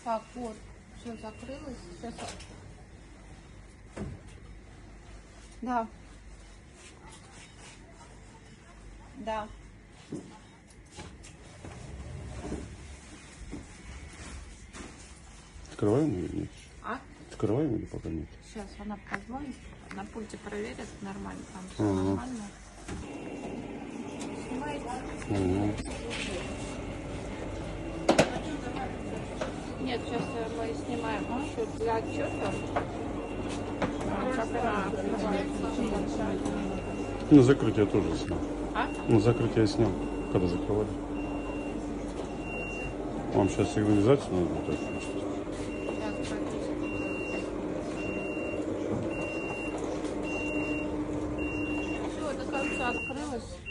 Так, вот, все закрылось. Сейчас. Да. Да. Открываем или нет? А? Открываем или пока нет? Сейчас она позвонит, на пульте проверят, нормально, там все нормально. Снимайте. Нет, сейчас мы снимаем для отчета. На закрытие я тоже снял. А? На закрытие я снял, когда закрывали. Вам сейчас сигнализацию надо будет отключить. Все, это, кажется, открылось.